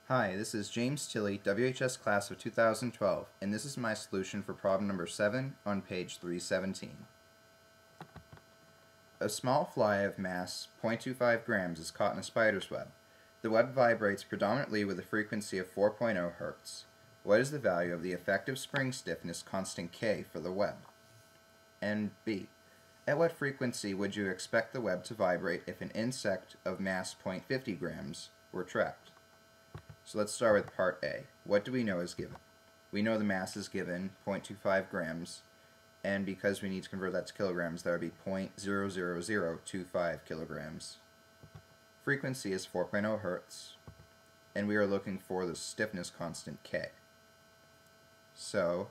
Hi, this is James Tilley, WHS class of 2012, and this is my solution for problem number 7 on page 317. A small fly of mass 0.25 grams is caught in a spider's web. The web vibrates predominantly with a frequency of 4.0 Hz. What is the value of the effective spring stiffness constant K for the web? And B. At what frequency would you expect the web to vibrate if an insect of mass 0.50 grams were trapped? So let's start with part A. What do we know is given? We know the mass is given, 0.25 grams, and because we need to convert that to kilograms, that would be 0.00025 kilograms. Frequency is 4.0 Hz, and we are looking for the stiffness constant K. So,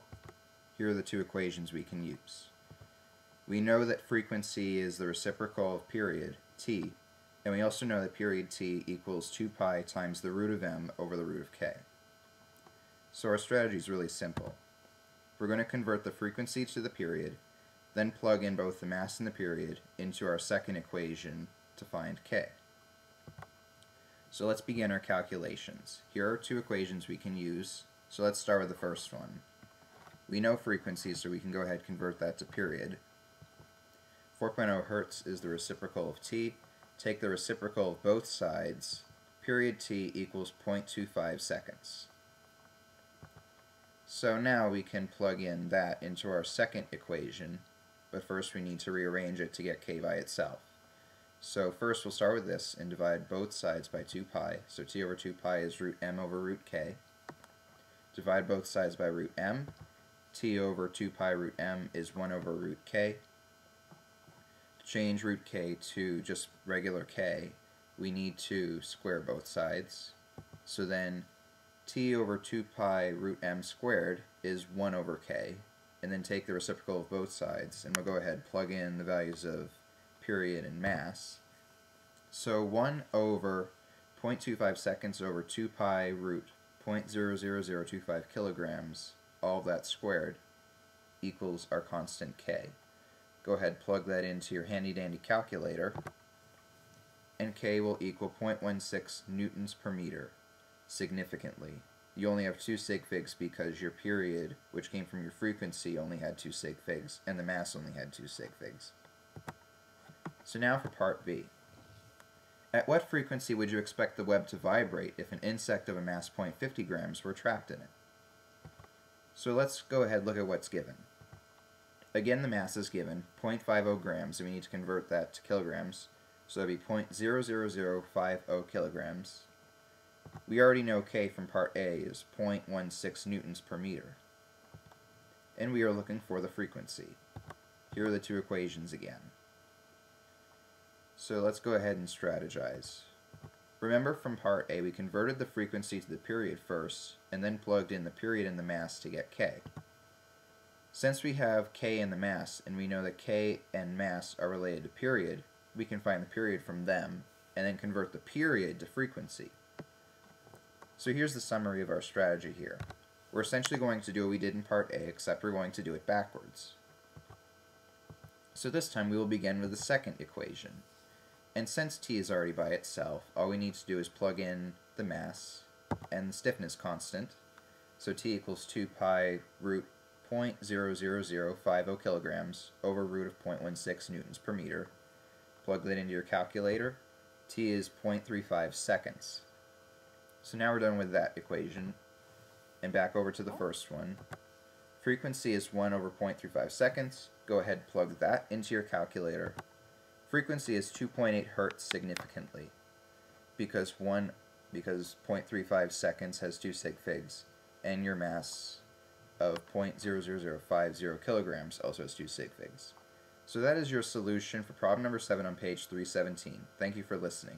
here are the two equations we can use. We know that frequency is the reciprocal of period, t, and we also know that period t equals 2 pi times the root of m over the root of k. So our strategy is really simple. We're going to convert the frequency to the period, then plug in both the mass and the period into our second equation to find k. So let's begin our calculations. Here are two equations we can use, so let's start with the first one. We know frequency, so we can go ahead and convert that to period. 4.0 Hz is the reciprocal of t. Take the reciprocal of both sides. Period t equals 0.25 seconds. So now we can plug in that into our second equation, but first we need to rearrange it to get k by itself. So first we'll start with this and divide both sides by 2 pi. So t over 2 pi is root m over root k. Divide both sides by root m. T over 2 pi root m is 1 over root k. Change root k to just regular k, we need to square both sides. So then t over 2 pi root m squared is 1 over k, and then take the reciprocal of both sides, and we'll go ahead and plug in the values of period and mass. So 1 over 0.25 seconds over 2 pi root 0.00025 kilograms, all of that squared, equals our constant k. Go ahead, plug that into your handy-dandy calculator, and k will equal 0.16 newtons per meter, significantly. You only have 2 sig figs because your period, which came from your frequency, only had 2 sig figs, and the mass only had 2 sig figs. So now for part B. At what frequency would you expect the web to vibrate if an insect of a mass 0.50 grams were trapped in it? So let's go ahead and look at what's given. Again, the mass is given, 0.50 grams, and we need to convert that to kilograms, so that would be 0.00050 kilograms. We already know k from part A is 0.16 newtons per meter. And we are looking for the frequency. Here are the two equations again. So let's go ahead and strategize. Remember from part A, we converted the frequency to the period first, and then plugged in the period and the mass to get k. Since we have k in the mass, and we know that k and mass are related to period, we can find the period from them, and then convert the period to frequency. So here's the summary of our strategy here. We're essentially going to do what we did in part A, except we're going to do it backwards. So this time we will begin with the second equation. And since t is already by itself, all we need to do is plug in the mass and the stiffness constant. So t equals 2 pi root 0.00050 kilograms over root of 0.16 newtons per meter. Plug that into your calculator. T is 0.35 seconds. So now we're done with that equation, and back over to the first one. Frequency is 1 over 0.35 seconds. Go ahead, plug that into your calculator. Frequency is 2.8 Hz significantly, because 0.35 seconds has 2 sig figs, and your mass of 0.00050 kilograms also has 2 sig figs. So that is your solution for problem number 7 on page 317. Thank you for listening.